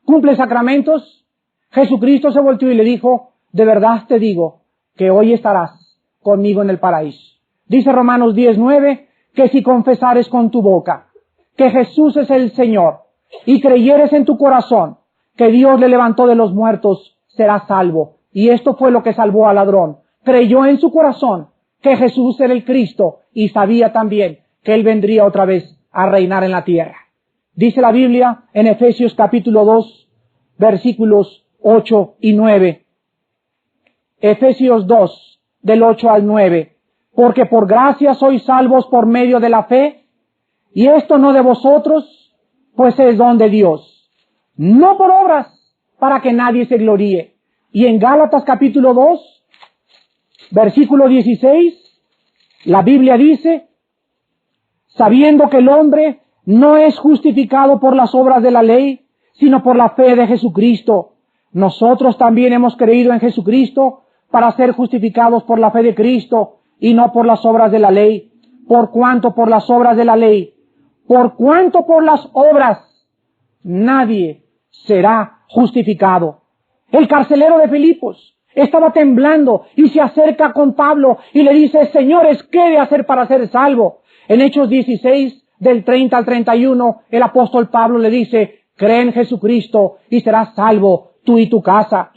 cumple sacramentos. Jesucristo se volteó y le dijo, de verdad te digo que hoy estarás conmigo en el paraíso. Dice Romanos 10:9 que si confesares con tu boca que Jesús es el Señor y creyeres en tu corazón que Dios le levantó de los muertos, serás salvo. Y esto fue lo que salvó al ladrón. Creyó en su corazón que Jesús era el Cristo y sabía también que Él vendría otra vez a reinar en la tierra. Dice la Biblia en Efesios capítulo 2, versículos 8 y 9. Efesios 2, del 8 al 9. Porque por gracia sois salvos por medio de la fe, y esto no de vosotros, pues es don de Dios. No por obras, para que nadie se gloríe. Y en Gálatas capítulo 2, versículo 16, la Biblia dice, sabiendo que el hombre no es justificado por las obras de la ley, sino por la fe de Jesucristo. Nosotros también hemos creído en Jesucristo para ser justificados por la fe de Cristo y no por las obras de la ley. Por cuanto por las obras de la ley, por cuanto por las obras, nadie será justificado. El carcelero de Filipos estaba temblando y se acerca con Pablo y le dice, señores, ¿qué he de hacer para ser salvo? En Hechos 16, del 30 al 31, el apóstol Pablo le dice, cree en Jesucristo y serás salvo tú y tu casa.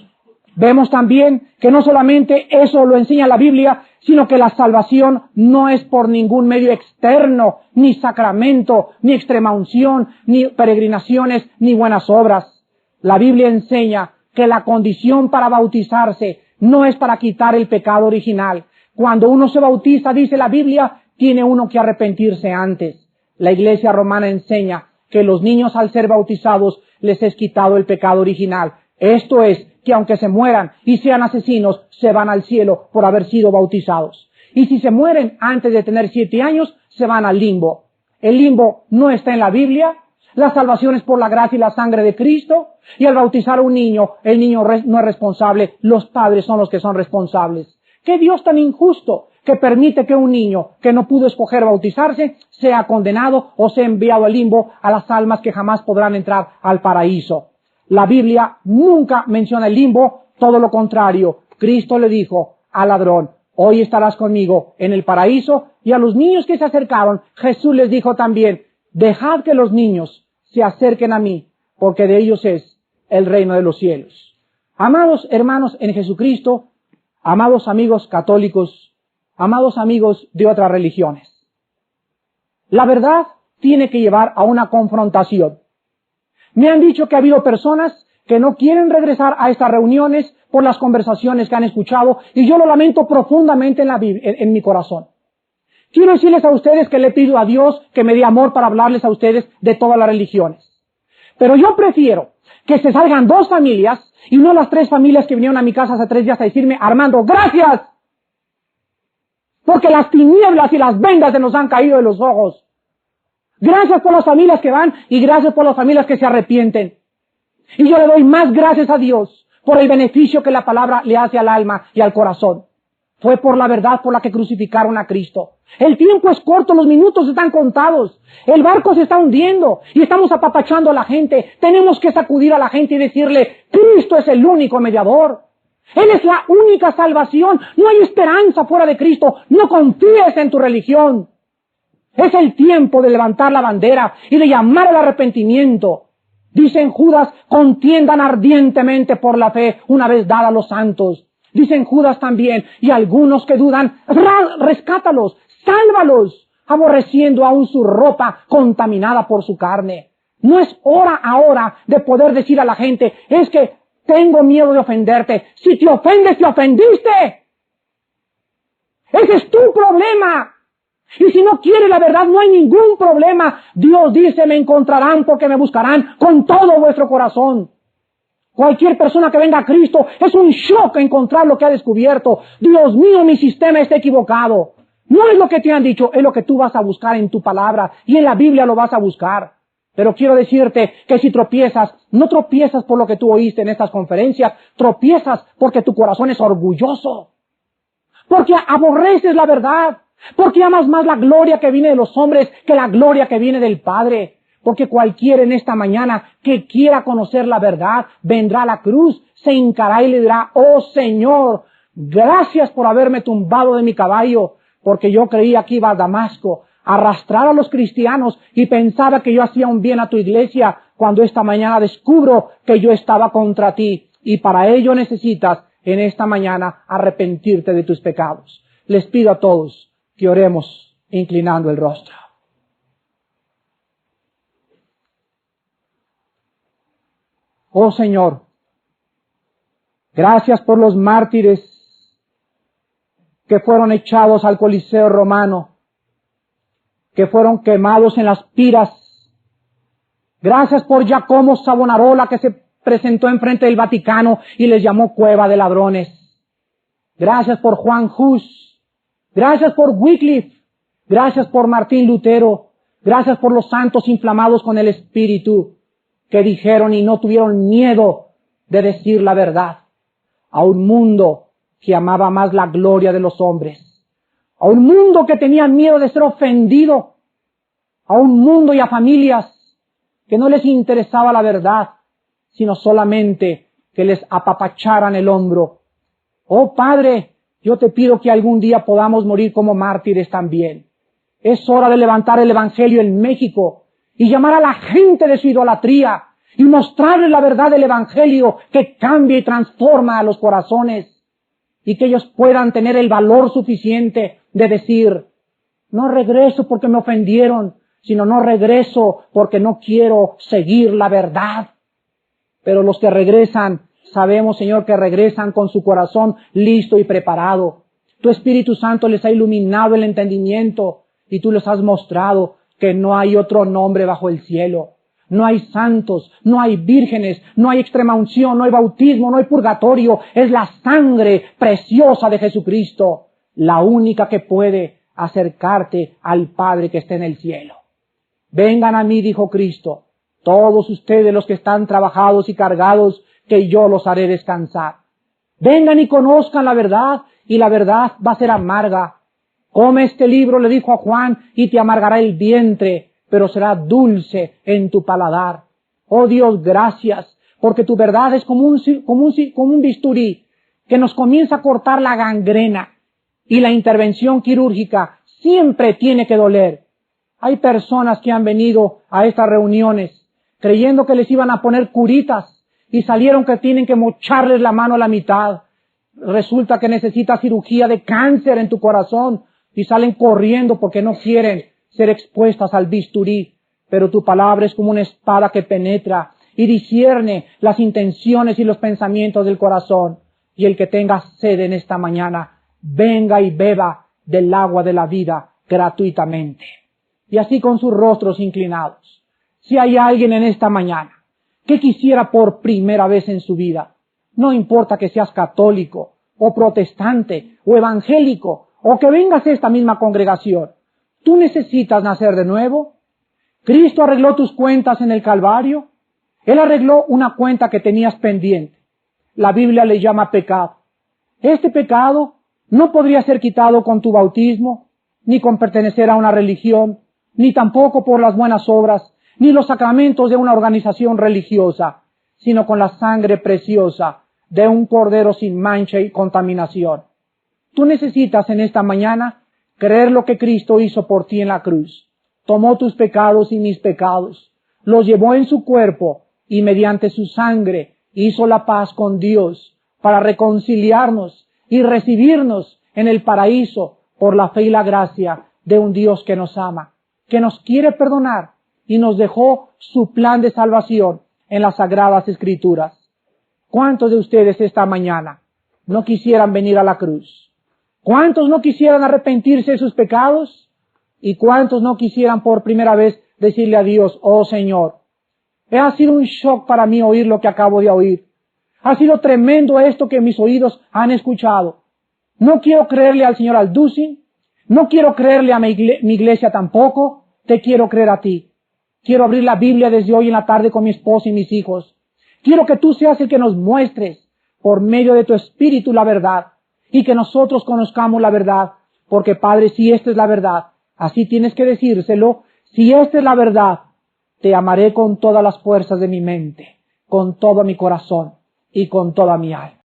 Vemos también que no solamente eso lo enseña la Biblia, sino que la salvación no es por ningún medio externo, ni sacramento, ni extrema unción, ni peregrinaciones, ni buenas obras. La Biblia enseña que la condición para bautizarse no es para quitar el pecado original. Cuando uno se bautiza, dice la Biblia, tiene uno que arrepentirse antes. La Iglesia romana enseña que los niños al ser bautizados les es quitado el pecado original. Esto es, que aunque se mueran y sean asesinos, se van al cielo por haber sido bautizados. Y si se mueren antes de tener 7 años, se van al limbo. El limbo no está en la Biblia. La salvación es por la gracia y la sangre de Cristo. Y al bautizar a un niño, el niño no es responsable. Los padres son los que son responsables. ¿Qué Dios tan injusto que permite que un niño que no pudo escoger bautizarse sea condenado o sea enviado al limbo a las almas que jamás podrán entrar al paraíso? La Biblia nunca menciona el limbo, todo lo contrario. Cristo le dijo al ladrón, hoy estarás conmigo en el paraíso. Y a los niños que se acercaron, Jesús les dijo también, dejad que los niños se acerquen a mí, porque de ellos es el reino de los cielos. Amados hermanos en Jesucristo, amados amigos católicos, amados amigos de otras religiones, la verdad tiene que llevar a una confrontación. Me han dicho que ha habido personas que no quieren regresar a estas reuniones por las conversaciones que han escuchado, y yo lo lamento profundamente en mi corazón. Quiero decirles a ustedes que le pido a Dios que me dé amor para hablarles a ustedes de todas las religiones. Pero yo prefiero que se salgan 2 familias y no las 3 familias que vinieron a mi casa hace 3 días a decirme, Armando, gracias, porque las tinieblas y las vendas se nos han caído de los ojos. Gracias por las familias que van y gracias por las familias que se arrepienten. Y yo le doy más gracias a Dios por el beneficio que la palabra le hace al alma y al corazón. Fue por la verdad por la que crucificaron a Cristo. El tiempo es corto, los minutos están contados. El barco se está hundiendo y estamos apapachando a la gente. Tenemos que sacudir a la gente y decirle, Cristo es el único mediador. Él es la única salvación. No hay esperanza fuera de Cristo. No confíes en tu religión. Es el tiempo de levantar la bandera y de llamar al arrepentimiento. Dicen Judas, contiendan ardientemente por la fe una vez dada a los santos. Dicen Judas también, y algunos que dudan, rescátalos, sálvalos, aborreciendo aún su ropa contaminada por su carne. No es hora ahora de poder decir a la gente, es que tengo miedo de ofenderte. Si te ofendes, te ofendiste. Ese es tu problema. Y si no quieres la verdad, no hay ningún problema. Dios dice, me encontrarán porque me buscarán con todo vuestro corazón. Cualquier persona que venga a Cristo es un shock encontrar lo que ha descubierto. Dios mío, mi sistema está equivocado. No es lo que te han dicho, es lo que tú vas a buscar en tu palabra y en la Biblia lo vas a buscar. Pero quiero decirte que si tropiezas, no tropiezas por lo que tú oíste en estas conferencias, tropiezas porque tu corazón es orgulloso. Porque aborreces la verdad. Porque amas más la gloria que viene de los hombres que la gloria que viene del Padre. Porque cualquiera en esta mañana que quiera conocer la verdad, vendrá a la cruz, se hincará y le dirá, oh Señor, gracias por haberme tumbado de mi caballo, porque yo creía que iba a Damasco a arrastrar a los cristianos y pensaba que yo hacía un bien a tu iglesia, cuando esta mañana descubro que yo estaba contra ti, y para ello necesitas en esta mañana arrepentirte de tus pecados. Les pido a todos que oremos inclinando el rostro. Oh Señor, gracias por los mártires que fueron echados al Coliseo romano, que fueron quemados en las piras. Gracias por Giacomo Savonarola, que se presentó enfrente del Vaticano y les llamó cueva de ladrones. Gracias por Juan Hus. Gracias por Wycliffe. Gracias por Martín Lutero. Gracias por los santos inflamados con el Espíritu, que dijeron y no tuvieron miedo de decir la verdad a un mundo que amaba más la gloria de los hombres, a un mundo que tenía miedo de ser ofendido, a un mundo y a familias que no les interesaba la verdad, sino solamente que les apapacharan el hombro. Oh Padre, yo te pido que algún día podamos morir como mártires también. Es hora de levantar el Evangelio en México y llamar a la gente de su idolatría y mostrarles la verdad del Evangelio que cambia y transforma a los corazones, y que ellos puedan tener el valor suficiente de decir, no regreso porque me ofendieron, sino no regreso porque no quiero seguir la verdad. Pero los que regresan Sabemos, Señor, que regresan con su corazón listo y preparado. Tu Espíritu Santo les ha iluminado el entendimiento y tú les has mostrado que no hay otro nombre bajo el cielo. No hay santos, no hay vírgenes, no hay extrema unción, no hay bautismo, no hay purgatorio. Es la sangre preciosa de Jesucristo, la única que puede acercarte al Padre que está en el cielo. Vengan a mí, dijo Cristo, todos ustedes los que están trabajados y cargados, que yo los haré descansar. Vengan y conozcan la verdad, y la verdad va a ser amarga. Come este libro, le dijo a Juan, y te amargará el vientre, pero será dulce en tu paladar. Oh Dios, gracias, porque tu verdad es como un bisturí que nos comienza a cortar la gangrena, y la intervención quirúrgica siempre tiene que doler. Hay personas que han venido a estas reuniones creyendo que les iban a poner curitas y salieron que tienen que mocharles la mano a la mitad. Resulta que necesitas cirugía de cáncer en tu corazón y salen corriendo porque no quieren ser expuestas al bisturí. Pero tu palabra es como una espada que penetra y discierne las intenciones y los pensamientos del corazón. Y el que tenga sed en esta mañana, venga y beba del agua de la vida gratuitamente. Y así con sus rostros inclinados. Si hay alguien en esta mañana que quisiera por primera vez en su vida, no importa que seas católico, o protestante, o evangélico, o que vengas a esta misma congregación, tú necesitas nacer de nuevo. Cristo arregló tus cuentas en el Calvario. Él arregló una cuenta que tenías pendiente. La Biblia le llama pecado. Este pecado no podría ser quitado con tu bautismo, ni con pertenecer a una religión, ni tampoco por las buenas obras, ni los sacramentos de una organización religiosa, sino con la sangre preciosa de un cordero sin mancha y contaminación. Tú necesitas en esta mañana creer lo que Cristo hizo por ti en la cruz. Tomó tus pecados y mis pecados, los llevó en su cuerpo y mediante su sangre hizo la paz con Dios para reconciliarnos y recibirnos en el paraíso por la fe y la gracia de un Dios que nos ama, que nos quiere perdonar y nos dejó su plan de salvación en las Sagradas Escrituras. ¿Cuántos de ustedes esta mañana no quisieran venir a la cruz? ¿Cuántos no quisieran arrepentirse de sus pecados? ¿Y cuántos no quisieran por primera vez decirle a Dios, oh Señor, ha sido un shock para mí oír lo que acabo de oír? Ha sido tremendo esto que mis oídos han escuchado. No quiero creerle al señor Alducin, no quiero creerle a mi iglesia tampoco, te quiero creer a ti. Quiero abrir la Biblia desde hoy en la tarde con mi esposa y mis hijos. Quiero que tú seas el que nos muestres por medio de tu Espíritu la verdad y que nosotros conozcamos la verdad. Porque Padre, si esta es la verdad, así tienes que decírselo, si esta es la verdad, te amaré con todas las fuerzas de mi mente, con todo mi corazón y con toda mi alma.